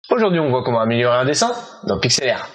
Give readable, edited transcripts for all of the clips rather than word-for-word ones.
Aujourd'hui, on voit comment améliorer un dessin dans Pixelaire.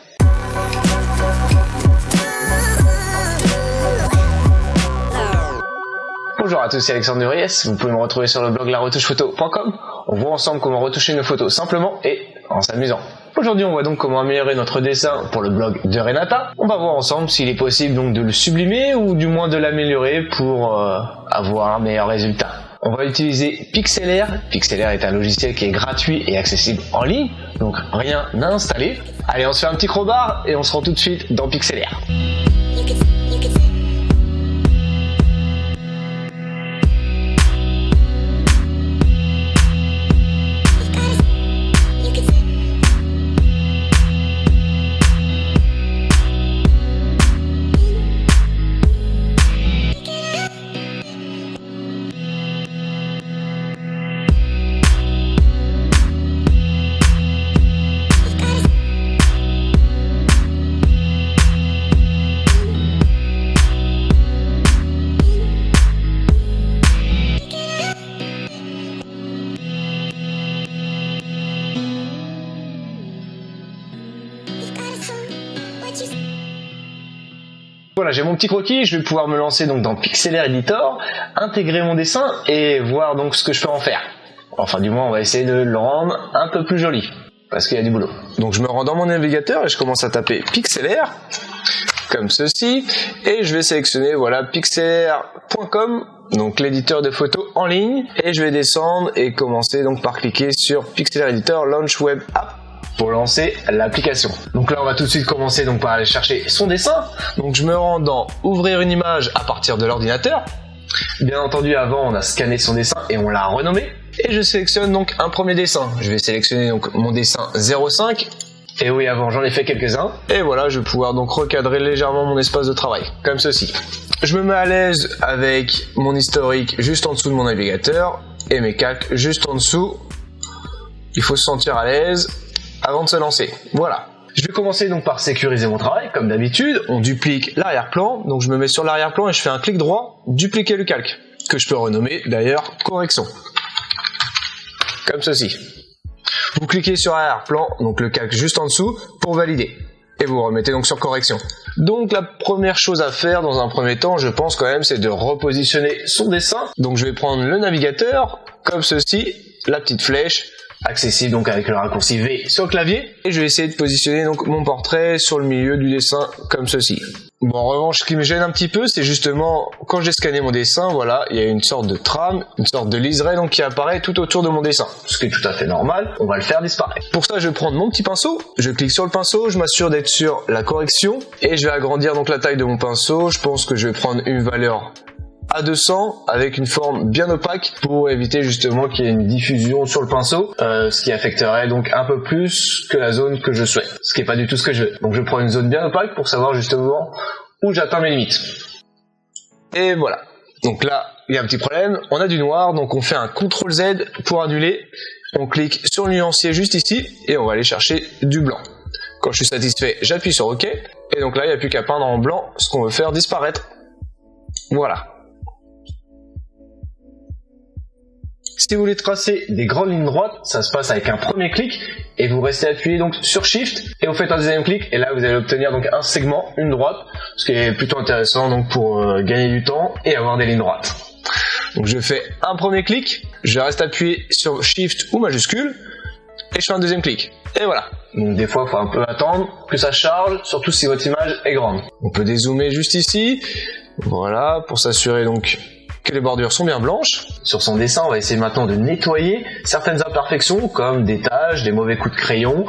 Bonjour à tous, c'est Alexandre Duriès. Vous pouvez me retrouver sur le blog laretouchephoto.com. On voit ensemble comment retoucher nos photos simplement et en s'amusant. Aujourd'hui, on voit donc comment améliorer notre dessin pour le blog de Renata. On va voir ensemble s'il est possible donc de le sublimer ou du moins de l'améliorer pour avoir un meilleur résultat. On va utiliser Pixelaire. Pixelaire est un logiciel qui est gratuit et accessible en ligne, donc rien à installer. Allez, on se fait un petit crowbar et on se rend tout de suite dans Pixelaire. Voilà, j'ai mon petit croquis, je vais pouvoir me lancer donc dans Pixelaire Editor, intégrer mon dessin et voir donc ce que je peux en faire. Enfin du moins on va essayer de le rendre un peu plus joli, parce qu'il y a du boulot. Donc je me rends dans mon navigateur et je commence à taper Pixelaire, comme ceci, et je vais sélectionner voilà pixelaire.com, donc l'éditeur de photos en ligne, et je vais descendre et commencer donc par cliquer sur Pixelaire Editor Launch Web App pour lancer l'application. Donc là on va tout de suite commencer donc par aller chercher son dessin. Donc je me rends dans ouvrir une image à partir de l'ordinateur. Bien entendu avant on a scanné son dessin et on l'a renommé. Et je sélectionne donc un premier dessin. Je vais sélectionner donc mon dessin 05. Et oui, avant j'en ai fait quelques-uns. Et voilà, je vais pouvoir donc recadrer légèrement mon espace de travail, comme ceci. Je me mets à l'aise avec mon historique juste en dessous de mon navigateur et mes calques juste en dessous. Il faut se sentir à l'aise avant de se lancer. Voilà. Je vais commencer donc par sécuriser mon travail, comme d'habitude. On duplique l'arrière-plan. Donc je me mets sur l'arrière-plan et je fais un clic droit, dupliquer le calque, que je peux renommer d'ailleurs correction. Comme ceci. Vous cliquez sur arrière-plan, donc le calque juste en dessous, pour valider. Et vous remettez donc sur correction. Donc la première chose à faire dans un premier temps, je pense quand même, c'est de repositionner son dessin. Donc je vais prendre le navigateur, comme ceci, la petite flèche, accessible donc avec le raccourci V sur le clavier, et je vais essayer de positionner donc mon portrait sur le milieu du dessin comme ceci. Bon, en revanche, ce qui me gêne un petit peu, c'est justement quand j'ai scanné mon dessin, voilà, il y a une sorte de trame, une sorte de liseré donc qui apparaît tout autour de mon dessin, ce qui est tout à fait normal. On va le faire disparaître. Pour ça, je vais prendre mon petit pinceau, je clique sur le pinceau, je m'assure d'être sur la correction et je vais agrandir donc la taille de mon pinceau. Je pense que je vais prendre une valeur à 200 avec une forme bien opaque pour éviter justement qu'il y ait une diffusion sur le pinceau, ce qui affecterait donc un peu plus que la zone que je souhaite, ce qui n'est pas du tout ce que je veux. Donc je prends une zone bien opaque pour savoir justement où j'atteins mes limites. Et voilà. Donc là, il y a un petit problème, on a du noir, donc on fait un CTRL Z pour annuler, on clique sur le nuancier juste ici et on va aller chercher du blanc. Quand je suis satisfait, j'appuie sur OK et donc là, il n'y a plus qu'à peindre en blanc ce qu'on veut faire disparaître. Voilà. Si vous voulez tracer des grandes lignes droites, ça se passe avec un premier clic et vous restez appuyé donc sur Shift et vous faites un deuxième clic et là vous allez obtenir donc un segment, une droite, ce qui est plutôt intéressant donc pour gagner du temps et avoir des lignes droites. Donc je fais un premier clic, je reste appuyé sur Shift ou majuscule et je fais un deuxième clic. Et voilà. Donc des fois il faut un peu attendre que ça charge, surtout si votre image est grande. On peut dézoomer juste ici, voilà, pour s'assurer donc que les bordures sont bien blanches. Sur son dessin, on va essayer maintenant de nettoyer certaines imperfections comme des taches, des mauvais coups de crayon,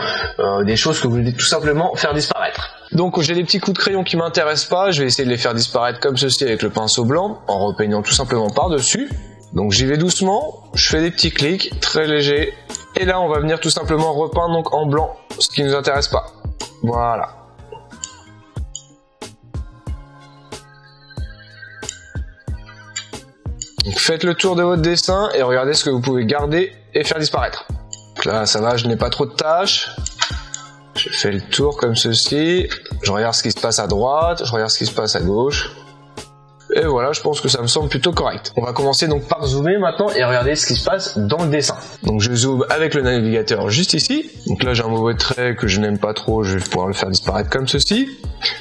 des choses que vous voulez tout simplement faire disparaître. Donc j'ai des petits coups de crayon qui m'intéressent pas, je vais essayer de les faire disparaître comme ceci avec le pinceau blanc, en repeignant tout simplement par-dessus. Donc j'y vais doucement, je fais des petits clics, très légers, et là on va venir tout simplement repeindre donc en blanc, ce qui ne nous intéresse pas. Voilà. Donc faites le tour de votre dessin et regardez ce que vous pouvez garder et faire disparaître. Donc là ça va, je n'ai pas trop de tâches. Je fais le tour comme ceci. Je regarde ce qui se passe à droite, je regarde ce qui se passe à gauche. Et voilà, je pense que ça me semble plutôt correct. On va commencer donc par zoomer maintenant et regarder ce qui se passe dans le dessin. Donc je zoome avec le navigateur juste ici. Donc là j'ai un mauvais trait que je n'aime pas trop, je vais pouvoir le faire disparaître comme ceci.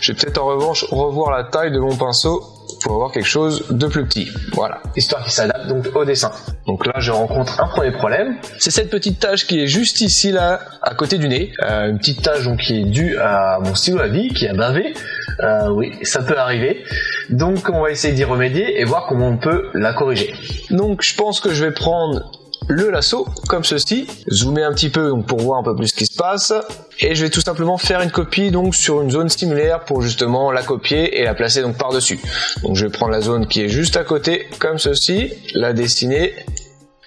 Je vais peut-être en revanche revoir la taille de mon pinceau pour avoir quelque chose de plus petit. Voilà, histoire qu'il s'adapte donc au dessin. Donc là je rencontre un premier problème. C'est cette petite tache qui est juste ici là, à côté du nez. Une petite tache donc qui est due à mon stylo à vie qui a bavé. Oui, ça peut arriver. Donc on va essayer d'y remédier et voir comment on peut la corriger. Donc je pense que je vais prendre le lasso comme ceci, zoomer un petit peu donc pour voir un peu plus ce qui se passe, et je vais tout simplement faire une copie donc sur une zone similaire pour justement la copier et la placer donc par dessus. Donc je vais prendre la zone qui est juste à côté comme ceci, la dessiner.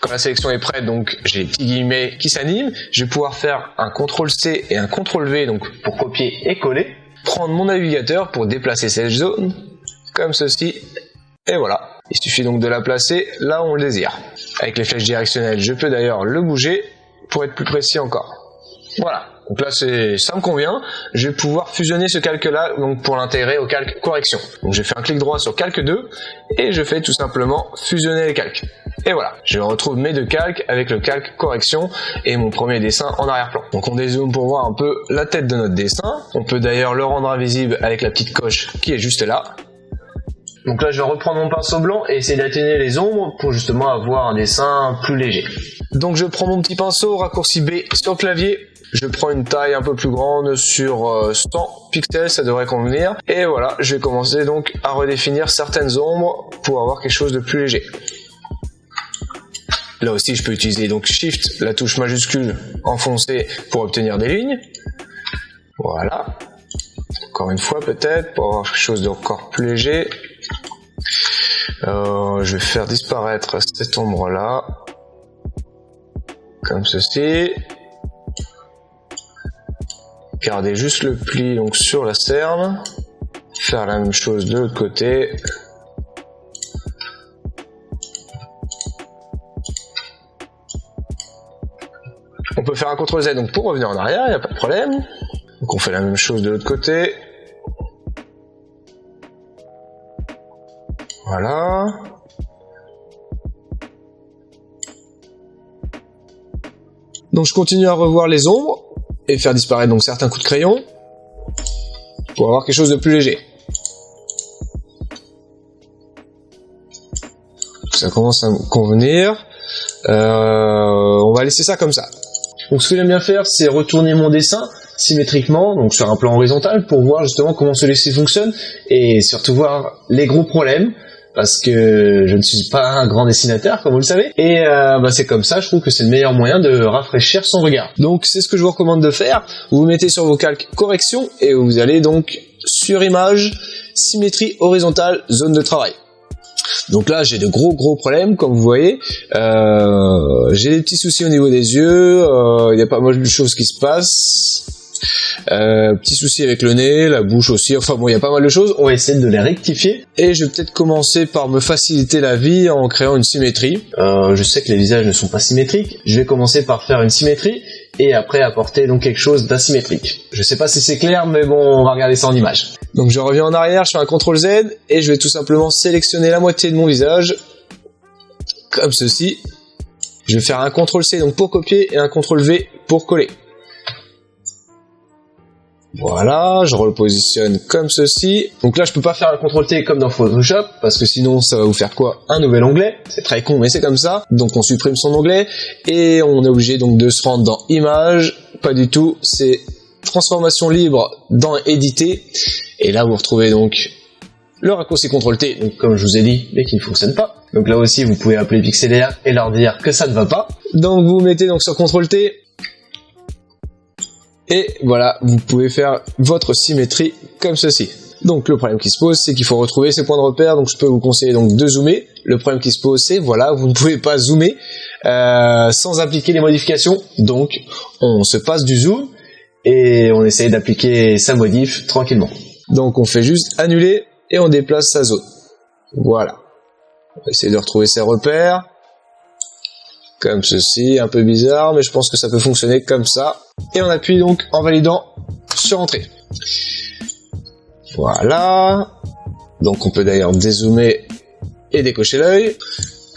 Quand la sélection est prête, donc j'ai les petits guillemets qui s'animent, je vais pouvoir faire un CTRL-C et un CTRL-V donc pour copier et coller, prendre mon navigateur pour déplacer cette zone comme ceci, et voilà. Il suffit donc de la placer là où on le désire. Avec les flèches directionnelles, je peux d'ailleurs le bouger pour être plus précis encore. Voilà, donc là ça me convient. Je vais pouvoir fusionner ce calque là donc pour l'intégrer au calque correction. Donc je fais un clic droit sur calque 2 et je fais tout simplement fusionner les calques. Et voilà, je retrouve mes deux calques avec le calque correction et mon premier dessin en arrière-plan. Donc on dézoome pour voir un peu la tête de notre dessin. On peut d'ailleurs le rendre invisible avec la petite coche qui est juste là. Donc là je vais reprendre mon pinceau blanc et essayer d'atténuer les ombres pour justement avoir un dessin plus léger. Donc je prends mon petit pinceau, raccourci B sur le clavier, je prends une taille un peu plus grande sur 100 pixels, ça devrait convenir. Et voilà, je vais commencer donc à redéfinir certaines ombres pour avoir quelque chose de plus léger. Là aussi je peux utiliser donc Shift, la touche majuscule enfoncée pour obtenir des lignes. Voilà. Encore une fois peut-être, pour avoir quelque chose d'encore plus léger. Je vais faire disparaître cette ombre là comme ceci, garder juste le pli donc sur la cerne, faire la même chose de l'autre côté, on peut faire un CTRL Z donc pour revenir en arrière, il n'y a pas de problème. Donc on fait la même chose de l'autre côté. Voilà. Donc je continue à revoir les ombres et faire disparaître donc certains coups de crayon pour avoir quelque chose de plus léger. Ça commence à me convenir. On va laisser ça comme ça. Donc ce que j'aime bien faire, c'est retourner mon dessin symétriquement, donc sur un plan horizontal, pour voir justement comment celui-ci fonctionne et surtout voir les gros problèmes. Parce que je ne suis pas un grand dessinateur, comme vous le savez, et c'est comme ça, je trouve que c'est le meilleur moyen de rafraîchir son regard. Donc c'est ce que je vous recommande de faire. Vous vous mettez sur vos calques correction et vous allez donc sur image, symétrie horizontale, zone de travail. Donc là j'ai de gros problèmes comme vous voyez, j'ai des petits soucis au niveau des yeux, il y a pas mal de choses qui se passent. Petit souci avec le nez, la bouche aussi, enfin bon il y a pas mal de choses, on va essayer de les rectifier et je vais peut-être commencer par me faciliter la vie en créant une symétrie. Je sais que les visages ne sont pas symétriques, je vais commencer par faire une symétrie et après apporter donc quelque chose d'asymétrique. Je sais pas si c'est clair mais bon on va regarder ça en image. Donc je reviens en arrière, je fais un CTRL Z et je vais tout simplement sélectionner la moitié de mon visage comme ceci. Je vais faire un CTRL C donc pour copier et un CTRL V pour coller. Voilà, je repositionne comme ceci. Donc là, je peux pas faire un CTRL-T comme dans Photoshop, parce que sinon, ça va vous faire quoi? Un nouvel onglet. C'est très con, mais c'est comme ça. Donc on supprime son onglet, et on est obligé donc de se rendre dans Images. Pas du tout, c'est Transformation libre dans Éditer. Et là, vous retrouvez donc le raccourci CTRL-T, donc comme je vous ai dit, mais qui ne fonctionne pas. Donc là aussi, vous pouvez appeler Pixelaire et leur dire que ça ne va pas. Donc vous mettez donc sur CTRL-T, et voilà, vous pouvez faire votre symétrie comme ceci. Donc le problème qui se pose, c'est qu'il faut retrouver ces points de repère, donc je peux vous conseiller donc de zoomer. Le problème qui se pose, c'est voilà, vous ne pouvez pas zoomer sans appliquer les modifications. Donc on se passe du zoom et on essaye d'appliquer sa modif tranquillement. Donc on fait juste annuler et on déplace sa zone. Voilà. On va essayer de retrouver ses repères. Comme ceci, un peu bizarre, mais je pense que ça peut fonctionner comme ça. Et on appuie donc en validant sur Entrée. Voilà. Donc on peut d'ailleurs dézoomer et décocher l'œil,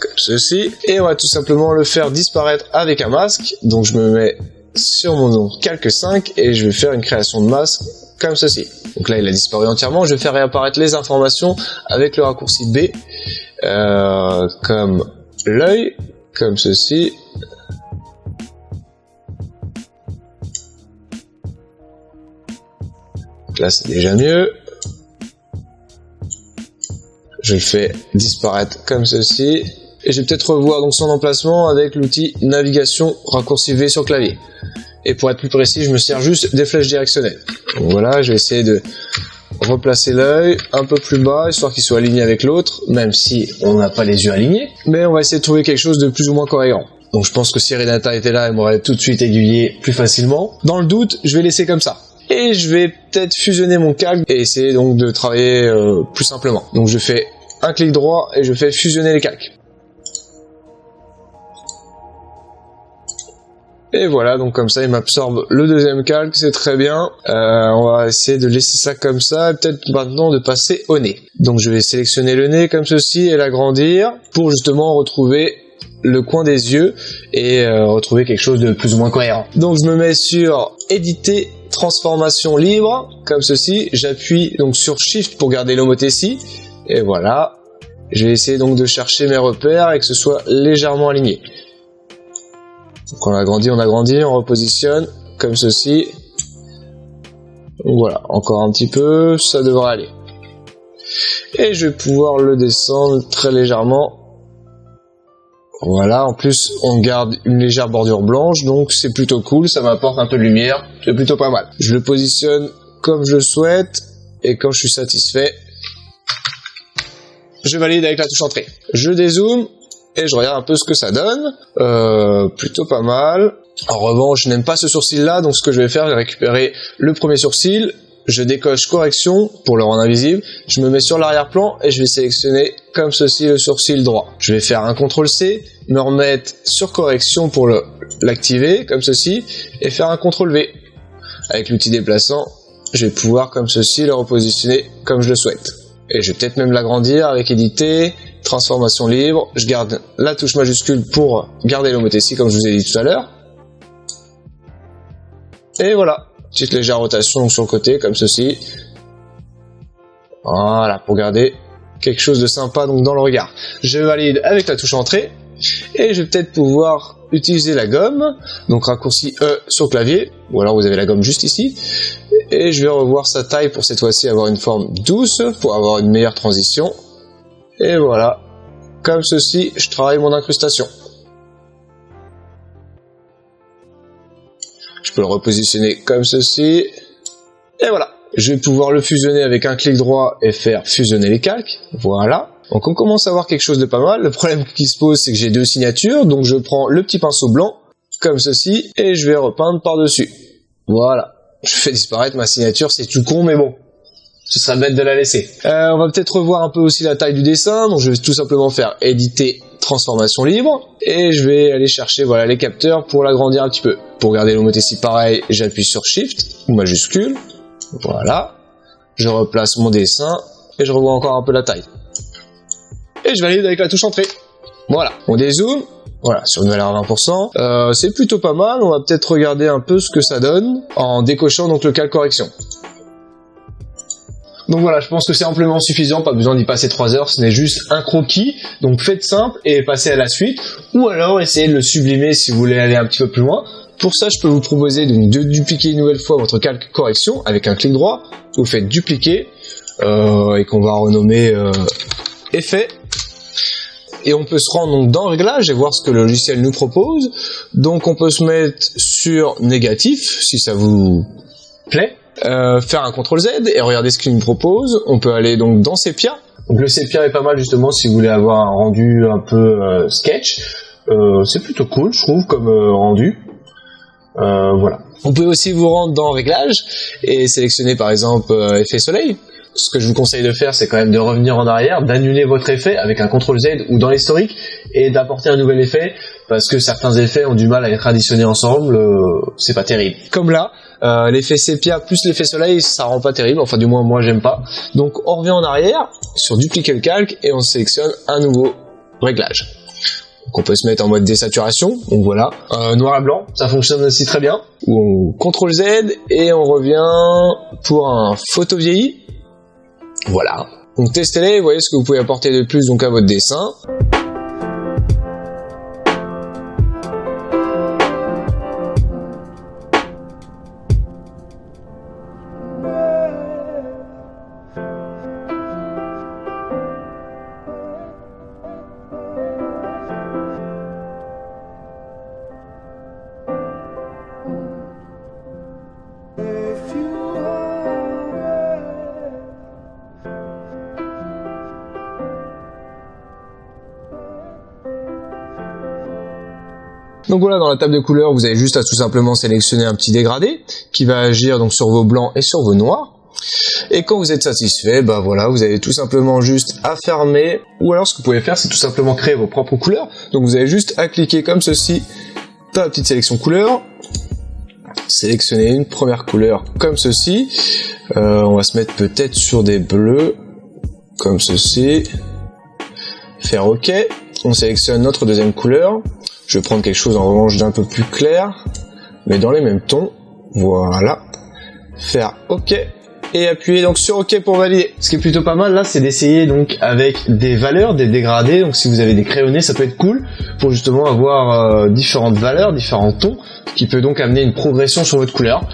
comme ceci. Et on va tout simplement le faire disparaître avec un masque. Donc je me mets sur mon calque 5 et je vais faire une création de masque comme ceci. Donc là il a disparu entièrement. Je vais faire réapparaître les informations avec le raccourci B, comme l'œil, comme ceci. Donc là c'est déjà mieux. Je le fais disparaître comme ceci. Et je vais peut-être revoir donc son emplacement avec l'outil navigation raccourci V sur clavier. Et pour être plus précis, je me sers juste des flèches directionnelles. Donc voilà, je vais essayer de replacer l'œil un peu plus bas, histoire qu'il soit aligné avec l'autre, même si on n'a pas les yeux alignés. Mais on va essayer de trouver quelque chose de plus ou moins cohérent. Donc je pense que si Renata était là, elle m'aurait tout de suite aiguillé plus facilement. Dans le doute, je vais laisser comme ça. Et je vais peut-être fusionner mon calque et essayer donc de travailler plus simplement. Donc je fais un clic droit et je fais fusionner les calques. Et voilà, donc comme ça il m'absorbe le deuxième calque, c'est très bien. On va essayer de laisser ça comme ça et peut-être maintenant de passer au nez. Donc je vais sélectionner le nez comme ceci et l'agrandir pour justement retrouver le coin des yeux et retrouver quelque chose de plus ou moins cohérent. Donc je me mets sur éditer, transformation libre, comme ceci. J'appuie donc sur Shift pour garder l'homothétie. Et voilà. Je vais essayer donc de chercher mes repères et que ce soit légèrement aligné. Donc on agrandit, on repositionne, comme ceci. Donc voilà, encore un petit peu, ça devrait aller. Et je vais pouvoir le descendre très légèrement. Voilà, en plus on garde une légère bordure blanche, donc c'est plutôt cool, ça m'apporte un peu de lumière, c'est plutôt pas mal. Je le positionne comme je le souhaite, et quand je suis satisfait, je valide avec la touche entrée. Je dézoome, et je regarde un peu ce que ça donne, plutôt pas mal. En revanche, je n'aime pas ce sourcil-là, donc ce que je vais faire, je vais récupérer le premier sourcil, je décoche correction pour le rendre invisible, je me mets sur l'arrière-plan et je vais sélectionner comme ceci le sourcil droit. Je vais faire un CTRL-C, me remettre sur correction pour l'activer comme ceci et faire un CTRL-V. Avec l'outil déplaçant, je vais pouvoir comme ceci le repositionner comme je le souhaite. Et je vais peut-être même l'agrandir avec éditer, transformation libre, je garde la touche majuscule pour garder l'homothétie comme je vous ai dit tout à l'heure. Et voilà. Petite légère rotation sur le côté, comme ceci. Voilà, pour garder quelque chose de sympa donc dans le regard. Je valide avec la touche entrée. Et je vais peut-être pouvoir utiliser la gomme. Donc raccourci E sur clavier. Ou alors vous avez la gomme juste ici. Et je vais revoir sa taille pour cette fois-ci avoir une forme douce. Pour avoir une meilleure transition. Et voilà. Comme ceci, je travaille mon incrustation. Je peux le repositionner comme ceci. Et voilà. Je vais pouvoir le fusionner avec un clic droit et faire fusionner les calques. Voilà. Donc on commence à avoir quelque chose de pas mal. Le problème qui se pose, c'est que j'ai deux signatures. Donc je prends le petit pinceau blanc, comme ceci, et je vais repeindre par-dessus. Voilà. Je fais disparaître ma signature, c'est tout con, mais bon. Ce serait bête de la laisser. On va peut-être revoir un peu aussi la taille du dessin. Donc je vais tout simplement faire éditer, transformation libre. Et je vais aller chercher voilà, les capteurs pour l'agrandir un petit peu. Pour garder l'homothétie pareil, j'appuie sur Shift ou majuscule. Voilà. Je replace mon dessin et je revois encore un peu la taille. Et je valide avec la touche entrée. Voilà. On dézoome. Voilà, sur une valeur à 20%. C'est plutôt pas mal. On va peut-être regarder un peu ce que ça donne en décochant donc le calque correction. Donc voilà, je pense que c'est amplement suffisant, pas besoin d'y passer 3 heures, ce n'est juste un croquis, donc faites simple et passez à la suite, ou alors essayez de le sublimer si vous voulez aller un petit peu plus loin. Pour ça, je peux vous proposer donc de dupliquer une nouvelle fois votre calque correction avec un clic droit, vous faites dupliquer, et qu'on va renommer effet. Et on peut se rendre donc dans Réglages et voir ce que le logiciel nous propose. Donc on peut se mettre sur négatif, si ça vous plaît. Faire un CTRL Z et regarder ce qu'il nous propose. On peut aller donc dans Sépia. Donc le Sépia est pas mal justement si vous voulez avoir un rendu un peu sketch. C'est plutôt cool je trouve comme rendu. Voilà. On peut aussi vous rendre dans Réglages et sélectionner par exemple effet soleil. Ce que je vous conseille de faire, c'est quand même de revenir en arrière, d'annuler votre effet avec un CTRL Z ou dans l'historique et d'apporter un nouvel effet. parce que certains effets ont du mal à être additionnés ensemble, c'est pas terrible. Comme là, l'effet sépia plus l'effet soleil, ça rend pas terrible, enfin du moins moi j'aime pas. Donc on revient en arrière, sur dupliquer le calque, et on sélectionne un nouveau réglage. Donc on peut se mettre en mode désaturation, donc voilà. Noir et blanc, ça fonctionne aussi très bien. Ou on CTRL Z, et on revient pour un photo vieilli. Voilà. Donc testez-les, voyez ce que vous pouvez apporter de plus donc à votre dessin. Donc voilà, dans la table de couleurs, vous avez juste à tout simplement sélectionner un petit dégradé qui va agir donc sur vos blancs et sur vos noirs. Et quand vous êtes satisfait, bah voilà, vous avez tout simplement juste à fermer. Ou alors ce que vous pouvez faire, c'est tout simplement créer vos propres couleurs. Donc vous avez juste à cliquer comme ceci dans la petite sélection couleurs. Sélectionner une première couleur comme ceci. On va se mettre peut-être sur des bleus comme ceci. Faire OK. On sélectionne notre deuxième couleur. Je vais prendre quelque chose en revanche d'un peu plus clair, mais dans les mêmes tons. Voilà. Faire OK. Et appuyer donc sur OK pour valider. Ce qui est plutôt pas mal là, c'est d'essayer donc avec des valeurs, des dégradés. Donc si vous avez des crayonnés, ça peut être cool pour justement avoir différentes valeurs, différents tons, qui peut donc amener une progression sur votre couleur.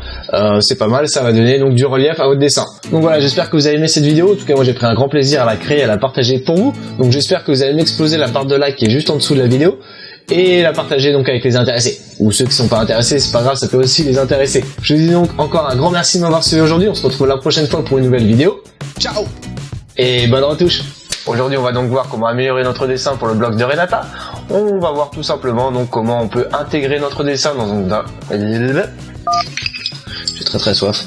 C'est pas mal, ça va donner donc du relief à votre dessin. Donc voilà, j'espère que vous avez aimé cette vidéo. En tout cas, moi j'ai pris un grand plaisir à la créer et à la partager pour vous. Donc j'espère que vous allez m'exploser la barre de like qui est juste en dessous de la vidéo et la partager donc avec les intéressés. Ou ceux qui sont pas intéressés, c'est pas grave, ça peut aussi les intéresser. Je vous dis donc encore un grand merci de m'avoir suivi aujourd'hui. On se retrouve la prochaine fois pour une nouvelle vidéo. Ciao et bonne retouche. Aujourd'hui, on va donc voir comment améliorer notre dessin pour le blog de Renata. On va voir tout simplement donc comment on peut intégrer notre dessin dans un... J'ai très soif.